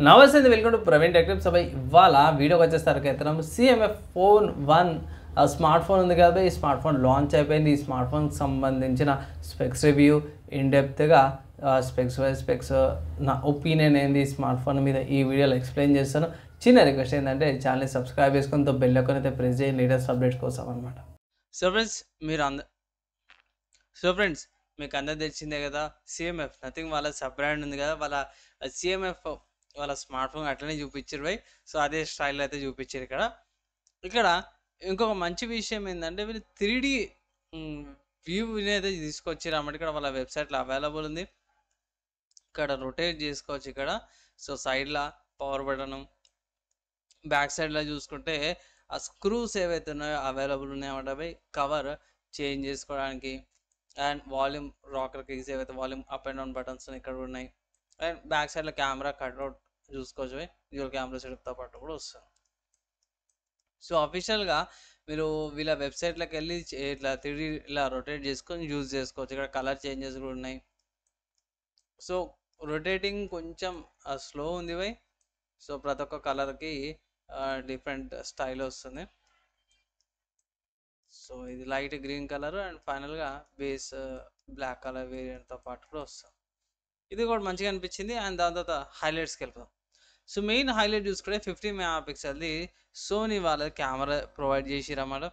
నమస్తే అండి, welcome to Praveen tech tips. ఇవాళ వీడియోకి వచ్చేసరికి అయితే సిఎంఎఫ్ ఫోన్ 1 స్మార్ట్ ఫోన్ ఉంది కదా. ఈ స్మార్ట్ ఫోన్ లాంచ్ అయిపోయింది. ఈ స్మార్ట్ ఫోన్కి సంబంధించిన స్పెక్స్ రివ్యూ ఇన్డెప్త్గా స్పెక్స్ నా ఒపీనియన్ ఏంది ఈ స్మార్ట్ ఫోన్ మీద ఈ వీడియోలో ఎక్స్ప్లెయిన్ చేస్తాను. చిన్న రిక్వెస్ట్ ఏంటంటే ఛానల్ని సబ్స్క్రైబ్ చేసుకుని బెల్ ఐకాన్ అయితే ప్రెస్ చేయండి లేటెస్ట్ అప్డేట్స్ కోసం అనమాట. ఫ్రెండ్స్ మీకు అందరు తెలిసిందే కదా, సిఎంఎఫ్ నథింగ్ వాళ్ళ సబ్ బ్రాండ్ ఉంది కదా, వాళ్ళ సిఎంఎఫ్ వాళ్ళ స్మార్ట్ ఫోన్ అట్లనే చూపించారు బై. సో అదే స్టైల్ అయితే చూపించారు ఇక్కడ ఇంకొక మంచి విషయం ఏంటంటే వీళ్ళు 3D వ్యూని అయితే తీసుకొచ్చారు అన్నమాట. ఇక్కడ వాళ్ళ వెబ్సైట్లో అవైలబుల్ ఉంది. ఇక్కడ రొటేట్ చేసుకోవచ్చు ఇక్కడ. సో సైడ్లో పవర్ బటన్, బ్యాక్ సైడ్లో చూసుకుంటే ఆ స్క్రూస్ ఏవైతే ఉన్నాయో అవైలబుల్ ఉన్నాయన్నమాట బై. కవర్ చేంజ్ చేసుకోవడానికి అండ్ వాల్యూమ్ రాకర్ కీస్ ఏవైతే volume up and down buttons ఇక్కడ ఉన్నాయి. అండ్ బ్యాక్ సైడ్లో కెమెరా కట్అవుట్ చూసుకోవచ్చు, డ్యూయల్ కెమెరా సెటప్తో పాటు కూడా వస్తుంది. సో అఫీషియల్గా మీరు వీళ్ళ వెబ్సైట్లోకి వెళ్ళి ఇట్లా 3D ఇలా రొటేట్ చేసుకొని యూజ్ చేసుకోవచ్చు. ఇక్కడ కలర్ చేంజెస్ కూడా ఉన్నాయి. సో రొటేటింగ్ కొంచెం స్లో ఉంది బై. సో ప్రతి ఒక్క కలర్కి డిఫరెంట్ స్టైల్ వస్తుంది. సో ఇది లైట్ గ్రీన్ కలర్ అండ్ ఫైనల్గా బేస్ బ్లాక్ కలర్ వేరియంట్తో పాటు కూడా వస్తుంది. ఇది కూడా మంచిగా అనిపించింది. అండ్ దాని తర్వాత హైలైట్స్కి వెళ్ళిపోతాం. సో మెయిన్ హైలైట్ చూసుకుంటే 50 మెగాపిక్సెల్ది సోనీ వాళ్ళ కెమెరా ప్రొవైడ్ చేసిరన్నమాట.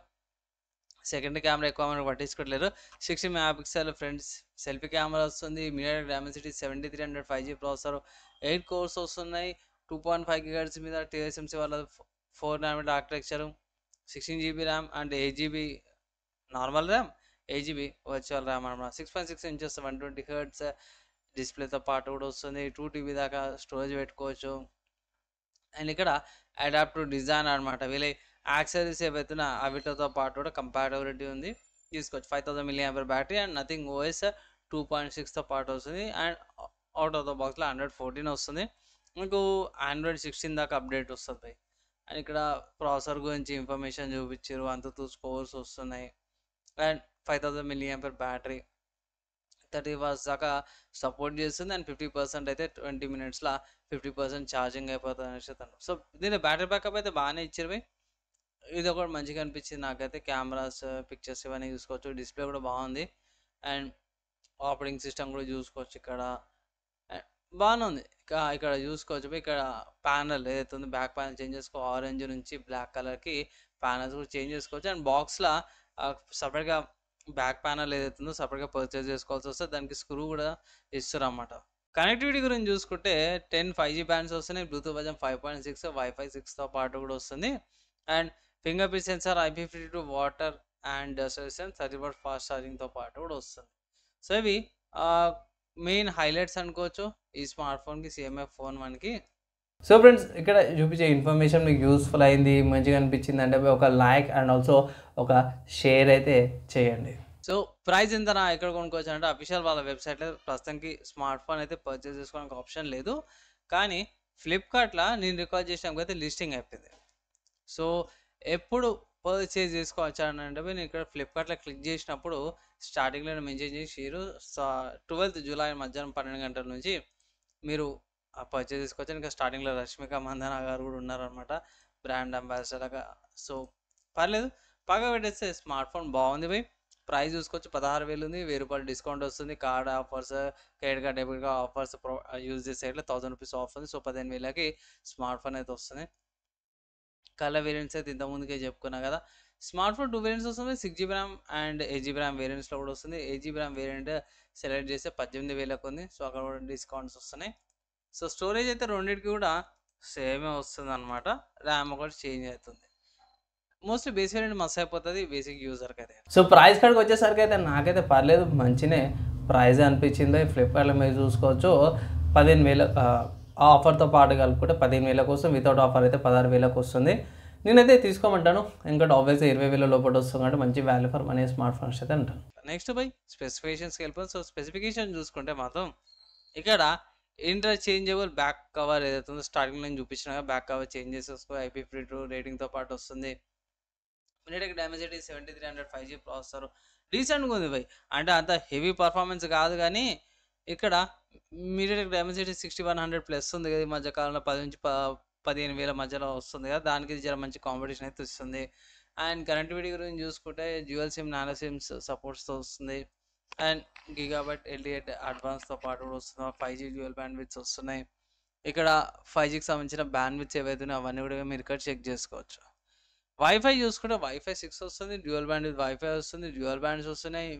సెకండరీ కెమెరా ఎక్కువ మనకు పట్టించుకోవట్లేరు. 60 మెగాపిక్సెల్ ఫ్రంట్ సెల్ఫీ కెమెరా వస్తుంది. MediaTek Dimensity 7300 5G processor, 8 course వస్తున్నాయి. 2.5 GHz మీద TSMC వాళ్ళ 4 nm architecture, 16 GB RAM and 8 GB normal RAM, 8 GB virtual RAM అనమాట. 6.6 ఇంచెస్ 120 Hz డిస్ప్లేతో పాటు కూడా వస్తుంది. 2 TB దాకా స్టోరేజ్ పెట్టుకోవచ్చు. అండ్ ఇక్కడ అడాప్టివ్ డిజైన్ అనమాట. వీళ్ళ యాక్సెసరీస్ ఏవైతున్నా అవిటితో పాటు కూడా కంపాటబిలిటీ ఉంది, తీసుకోవచ్చు. 5000 mAh battery and nothing OS 2.6తో పాటు వస్తుంది. అండ్ అవుట్ ఆఫ్ ద బాక్స్లో Android 14 వస్తుంది. మీకు Android 16 దాకా అప్డేట్ వస్తుంది. అండ్ ఇక్కడ ప్రాసెసర్ గురించి ఇన్ఫర్మేషన్ చూపించారు. అంతతో స్కోర్స్ వస్తున్నాయి. అండ్ 5000 mAh బ్యాటరీ 30 hours దాకా సపోర్ట్ చేస్తుంది. అండ్ 50% అయితే 20 minutesలో 50% ఛార్జింగ్ అయిపోతుంది అనేసి. సో దీని బ్యాటరీ బ్యాకప్ అయితే బాగానే ఇచ్చారు. ఇది ఒకటి మంచిగా అనిపించింది నాకైతే. కెమెరాస్, పిక్చర్స్ ఇవన్నీ చూసుకోవచ్చు. డిస్ప్లే కూడా బాగుంది. అండ్ ఆపరేటింగ్ సిస్టమ్ కూడా చూసుకోవచ్చు ఇక్కడ. బాగానే ఉంది. ఇక్కడ చూసుకోవచ్చు. ఇక్కడ ప్యానల్ ఏదైతే ఉంది బ్యాక్ ప్యానల్ చేంజ్ చేసుకో, ఆరెంజ్ నుంచి బ్లాక్ కలర్కి ప్యానల్స్ కూడా చేంజ్ చేసుకోవచ్చు. అండ్ బాక్స్లో సపరేట్గా బ్యాక్ ప్యానల్ ఏదైతే ఉందో సపరేట్గా పర్చేస్ చేసుకోవాల్సి వస్తే దానికి స్క్రూ కూడా ఇస్తారు అన్నమాట. కనెక్టివిటీ గురించి చూసుకుంటే 10 5G బ్యాండ్స్ వస్తున్నాయి. బ్లూటూత్ వర్జన్ 5.6, వైఫై 6తో పాటు కూడా వస్తుంది. And finger print sensor, IP52 water and dust 30W fast ఛార్జింగ్తో పాటు కూడా వస్తుంది. సో ఇవి మెయిన్ హైలైట్స్ అనుకోవచ్చు ఈ స్మార్ట్ ఫోన్కి, సిఎంఎఫ్ ఫోన్ 1కి. సో ఫ్రెండ్స్, ఇక్కడ చూపించే ఇన్ఫర్మేషన్ మీకు యూస్ఫుల్ అయింది, మంచిగా అనిపించింది అంటే ఒక లైక్ అండ్ ఆల్సో ఒక షేర్ అయితే చేయండి. సో ప్రైస్ ఎంతనా ఎక్కడ కొనుక్కోవచ్చు అంటే అఫీషియల్ వాళ్ళ వెబ్సైట్లో ప్రస్తుతానికి స్మార్ట్ ఫోన్ అయితే పర్చేస్ చేసుకోవడానికి ఆప్షన్ లేదు. కానీ ఫ్లిప్కార్ట్లో నేను రికార్డ్ చేసినప్పుడు లిస్టింగ్ అయిపోయింది. సో ఎప్పుడు పర్చేస్ చేసుకోవచ్చు అని అంటే నేను ఇక్కడ ఫ్లిప్కార్ట్లో క్లిక్ చేసినప్పుడు స్టార్టింగ్లో మెన్షన్ చేసిరు 12th జూలై మధ్యాహ్నం 12 గంటల నుంచి మీరు పర్చేస్ చేసుకోవచ్చు. ఇంకా స్టార్టింగ్లో రష్మిక మందన గారు కూడా ఉన్నారనమాట, బ్రాండ్ అంబాసిడర్గా. సో పర్లేదు, పక్క పెట్టేస్తే స్మార్ట్ ఫోన్ బాగుంది బై. ప్రైస్ చూసుకోవచ్చు, 16,000 ఉంది. 1000 రూపాయలు డిస్కౌంట్ వస్తుంది. Card offers, credit card, debit card offers use చేసే 1000 రూపీస్ ఆఫ్ ఉంది. సో 15,000కి స్మార్ట్ ఫోన్ అయితే వస్తుంది. కలర్ వేరియంట్స్ అయితే ఇంతకుముందుకే చెప్పుకున్నా కదా. స్మార్ట్ ఫోన్ 2 వేరియంట్స్ వస్తుంది. 6GB RAM and 8GB RAM వేరియంట్స్లో కూడా వస్తుంది. 8GB ర్యామ్ వేరియంట్ సెలెక్ట్ చేస్తే 18,000కు ఉంది. సో అక్కడ కూడా డిస్కౌంట్స్ వస్తున్నాయి. సో స్టోరేజ్ అయితే రెండింటికి కూడా సేమే వస్తుంది అనమాట. ర్యామ్ ఒకటి చేంజ్ అవుతుంది. మోస్ట్లీ బేస్ వేరియంట్ మస్తు అయిపోతుంది బేసిక్ యూజర్కి అయితే. సో ప్రైస్ కాడికి వచ్చేసరికి అయితే నాకైతే పర్లేదు, మంచినే ప్రైజ్ అనిపించింది. ఫ్లిప్కార్ట్లో మీరు చూసుకోవచ్చు 15,000 ఆఫర్తో పాటు కలుపుకుంటే 15,000 కోసం, వితౌట్ ఆఫర్ అయితే 16,000కు వస్తుంది. నేనైతే తీసుకోమంటాను, ఎందుకంటే ఆబ్వియస్గా 20,000 లోపల వస్తుంది కాబట్టి మంచి value for money smart phones అయితే అంటాను. నెక్స్ట్ బై స్పెసిఫికేషన్స్కి వెళ్ళిపోయి. సో స్పెసిఫికేషన్ చూసుకుంటే మాత్రం ఇక్కడ ఇంటర్చేంజబుల్ బ్యాక్ కవర్ ఏదైతే ఉందో స్టార్టింగ్ నేను చూపించిన బ్యాక్ కవర్ చేంజ్ చేసేసుకో, IP52 రేటింగ్తో పాటు వస్తుంది. మీడియాటెక్ డైమెన్సిటీ 7300 5G ప్రాసెసర్ డీసెంట్గా ఉంది బై. అంటే అంత హెవీ పర్ఫార్మెన్స్ కాదు కానీ ఇక్కడ మీడియాటెక్ డైమెన్సిటీ 6100 ప్లస్ ఉంది కదా! ఈ మధ్య కాలంలో 15,000 మధ్యలో వస్తుంది కదా! దానికి ఇది జర మంచి కాంపిటీషన్ అయితే ఇస్తుంది. అండ్ కనెక్టివిటీ గురించి చూసుకుంటే డ్యూయల్ సిమ్, నానో సిమ్స్ సపోర్ట్స్‌తో వస్తుంది. అండ్ గిగాబైట్ ఎల్టీఈ అడ్వాన్స్‌తో పాటు కూడా వస్తుంది. 5G డ్యూయల్ బ్యాండ్‌విడ్త్స్ వస్తున్నాయి. ఇక్కడ 5Gకి సంబంధించిన బ్యాండ్‌విడ్త్స్ ఏవైతే ఉన్నాయో అవన్నీ కూడా మీరు ఇక్కడ చెక్ చేసుకోవచ్చు. వైఫై చూసుకుంటే వైఫై 6 వస్తుంది. డ్యూయల్ బ్యాండ్ విత్ వైఫై వస్తుంది. డ్యూయల్ బ్యాండ్స్ వస్తున్నాయి.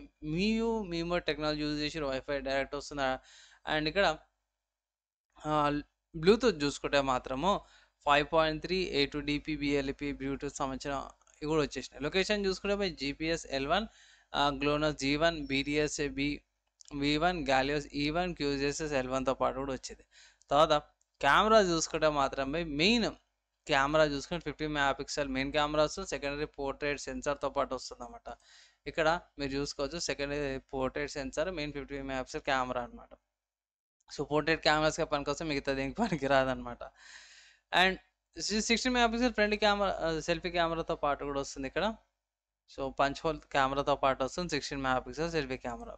మీమో టెక్నాలజీ యూజ్ చేసి వైఫై డైరెక్ట్ వస్తుంది. అండ్ ఇక్కడ బ్లూటూత్ చూసుకుంటే మాత్రము 5.3 A2DP BLP బ్లూటూత్ సంబంధించిన ఇవి కూడా వచ్చేసినాయి. లొకేషన్ చూసుకుంటే GPS L1, గ్లోనస్ G1, BTS V1, గాలియోస్ E1, QGSS L1తో పాటు కూడా వచ్చింది. తర్వాత కెమెరా చూసుకుంటే మాత్రం మెయిన్ కెమెరా చూసుకుంటే 50 మెగాపిక్సెల్ మెయిన్ కెమెరా వస్తుంది. సెకండరీ పోర్ట్రేట్ సెన్సార్తో పాటు వస్తుంది అనమాట. ఇక్కడ మీరు చూసుకోవచ్చు secondary portrait sensor, main 50 megapixel camera అనమాట. సో పోర్ట్రేట్ కెమెరాస్గా పనికొస్తే మిగతా దీనికి పనికి రాదనమాట. And 60 megapixel front camera selfie కెమెరాతో పాటు కూడా వస్తుంది ఇక్కడ. సో పంచ్ హోల్ కెమెరాతో పాటు వస్తుంది 16 మెగాపిక్సెల్ సెల్ఫీ కెమెరా.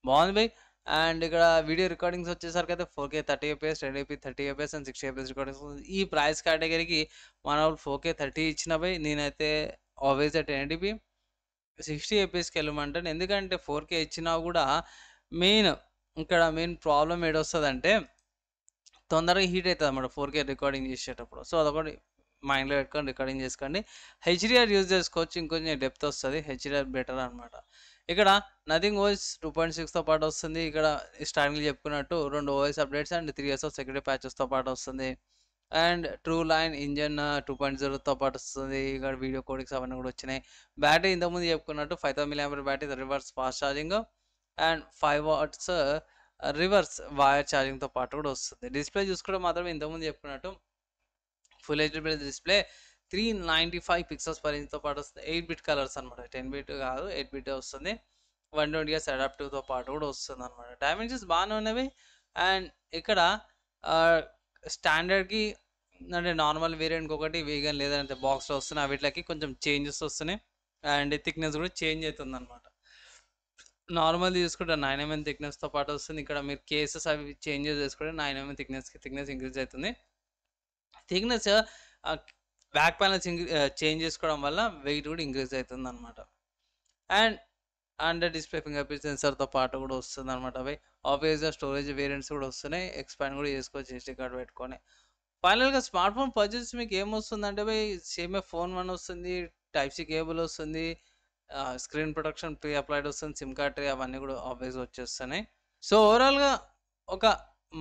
బాగుంది బై. అండ్ ఇక్కడ వీడియో రికార్డింగ్స్ వచ్చేసరికి అయితే 4K 30fps, 1080p 30fps and 60fps recordings. ఈ ప్రైస్ కేటగిరీకి మన వాళ్ళు 4K 30 ఇచ్చిన బై నేనైతే ఆల్వేస్ 1080p 60fpsకి వెళ్ళమంటాను. ఎందుకంటే 4K ఇచ్చినా కూడా ఇక్కడ మెయిన్ ప్రాబ్లం ఏడొస్తుందంటే తొందరగా హీట్ అవుతుంది అన్నమాట 4K రికార్డింగ్ చేసేటప్పుడు. సో అదొకటి మైండ్లో పెట్టుకొని రికార్డింగ్ చేసుకోండి. హెచ్డిఆర్ యూజ్ చేసుకోవచ్చు, ఇంకొంచెం డెప్త్ వస్తుంది. హెచ్డిఆర్ బెటర్ అనమాట. ఇక్కడ నథింగ్ ఓఎస్ 2.6తో పాటు వస్తుంది. ఇక్కడ స్టార్టింగ్లో చెప్పుకున్నట్టు 2 OS updates and 3 years of security ప్యాచెస్తో పాటు వస్తుంది. అండ్ ట్రూ లైన్ ఇంజన్ 2.0తో పాటు వస్తుంది. ఇక్కడ వీడియో కోడింగ్స్ అవన్నీ కూడా వచ్చినాయి. బ్యాటరీ ఇంతకుముందు చెప్పుకున్నట్టు 5000 mAh battery, reverse fast charging and 5 watts reverse wire ఛార్జింగ్తో పాటు కూడా వస్తుంది. డిస్ప్లే చూసుకుంటే మాత్రం ఇంతకుముందు చెప్పుకున్నట్టు full HD display 395 pixels per ఇంచ్తో పాటు వస్తుంది. 8-bit కలర్స్ అనమాట, 10-bit కాదు 8-bit వస్తుంది. 120 Hz అడాప్టివ్తో పాటు కూడా వస్తుంది అనమాట. డైమెన్షన్స్ బాగానే ఉన్నవి. అండ్ ఇక్కడ స్టాండర్డ్కి అంటే నార్మల్ వేరియంట్కి ఒకటి, వీగన్ లేదంటే బాక్స్లో వస్తున్నాయి. వీటికి కొంచెం చేంజెస్ వస్తున్నాయి. అండ్ థిక్నెస్ కూడా చేంజ్ అవుతుంది అనమాట. నార్మల్ తీసుకుంటే 9mm థిక్నెస్తో పాటు వస్తుంది. ఇక్కడ మీరు కేసెస్ అవి చేంజెస్ చేసుకుంటే 9mm థిక్నెస్ ఇంక్రీజ్ అవుతుంది. థిక్నెస్ బ్యాక్ ప్యానల్స్ చేంజ్ చేసుకోవడం వల్ల వెయిట్ కూడా ఇంక్రీజ్ అవుతుంది అనమాట. And under display finger print సెన్సర్తో పాటు కూడా వస్తుంది అనమాట. అవి ఆబ్వియస్గా స్టోరేజ్ వేరియంట్స్ కూడా వస్తున్నాయి. ఎక్స్పాండ్ కూడా చేసుకోవచ్చు SD కార్డ్ పెట్టుకొని. ఫైనల్గా స్మార్ట్ ఫోన్ పర్చేస్ మీకు ఏమొస్తుందంటే సేమే ఫోన్ 1 వస్తుంది, Type-C కేబుల్ వస్తుంది, స్క్రీన్ ప్రొటెక్షన్ ప్రీ అప్లైడ్ వస్తుంది, సిమ్ కార్డ్ ట్రే అవన్నీ కూడా ఆబ్వియస్గా వచ్చేస్తున్నాయి. సో ఓవరాల్గా ఒక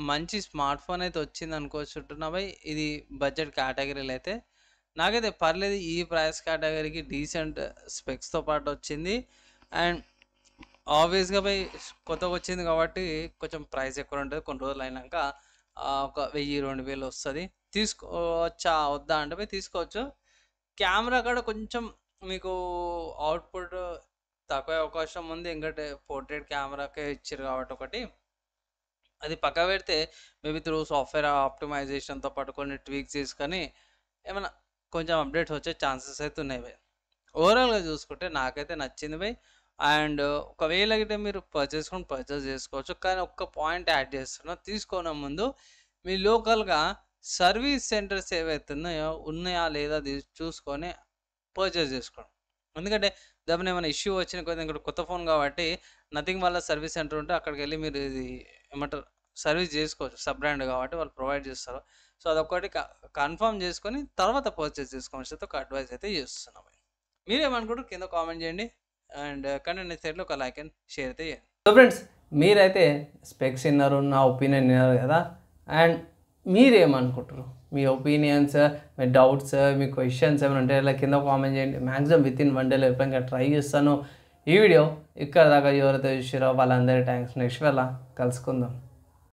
మంచి స్మార్ట్ ఫోన్ అయితే వచ్చింది అనుకోవచ్చుంటున్నా బై. ఇది బడ్జెట్ కేటగిరీలో అయితే నాకైతే పర్లేదు. ఈ ప్రైస్ కేటగిరీకి డీసెంట్ స్పెక్స్తో పాటు వచ్చింది. అండ్ ఆబ్వియస్గా బై కొత్తగా వచ్చింది కాబట్టి కొంచెం ప్రైస్ ఎక్కువ ఉంటుంది. కొన్ని రోజులు అయినాక ఒక 1000-2000 వస్తుంది. తీసుకోవచ్చా వద్దా అంటే బై తీసుకోవచ్చు. కెమెరా కూడా కొంచెం మీకు అవుట్పుట్ తక్కువ అవకాశం ఉంది. ఎందుకంటే పోర్ట్రేట్ కెమెరాకే ఇచ్చారు కాబట్టి ఒకటి అది పక్క పెడితే మేబీ త్రూ సాఫ్ట్వేర్ ఆప్టిమైజేషన్తో పాటు కొన్ని ట్వీక్స్ చేసుకొని ఏమైనా కొంచెం అప్డేట్స్ వచ్చే ఛాన్సెస్ అయితే ఉన్నాయి బై. ఓవరాల్గా చూసుకుంటే నాకైతే నచ్చింది బై. అండ్ ఒకవేళ అయితే మీరు పర్చేస్ చేసుకోవచ్చు. కానీ ఒక్క పాయింట్ యాడ్ చేస్తున్నా, తీసుకోవడం ముందు మీ లోకల్గా సర్వీస్ సెంటర్స్ ఏవైతే ఉన్నాయా లేదా చూసుకొని పర్చేస్ చేసుకోండి. ఎందుకంటే దాని ఏమైనా ఇష్యూ వచ్చిన కొద్ది ఇక్కడ కొత్త ఫోన్ కాబట్టి నథింగ్ వల్ల సర్వీస్ సెంటర్ ఉంటే అక్కడికి వెళ్ళి మీరు ఇది ఏమంటారు సర్వీస్ చేసుకోవచ్చు. సబ్ బ్రాండ్ కాబట్టి వాళ్ళు ప్రొవైడ్ చేస్తారు. సో అదొకటి కన్ఫర్మ్ చేసుకొని తర్వాత పర్చేస్ చేసుకోవచ్చు. ఒక అడ్వైస్ అయితే చేస్తున్నాం. మీరేమనుకుంటారు కింద కామెంట్ చేయండి. అండ్ కంటెంట్ నచ్చితే ఒక లైక్ అండ్ షేర్ అయితే చేయండి. సో ఫ్రెండ్స్ మీరైతే స్పెక్స్ విన్నారు, నా ఒపీనియన్ విన్నారు కదా. అండ్ మీరేమనుకుంటారు? మీ ఒపీనియన్స్, మీ డౌట్స్, మీ క్వశ్చన్స్ ఏమైనా ఉంటే ఇలా కింద కామెంట్ చేయండి. మ్యాక్సిమం వితిన్ 1 day ఎప్పుడైనా ట్రై చేస్తాను. ఈ వీడియో ఇక్కడ దాకా ఎవరైతే చూసారో వాళ్ళందరి థ్యాంక్స్. నెక్స్ట్ వేళ కలుసుకుందాం.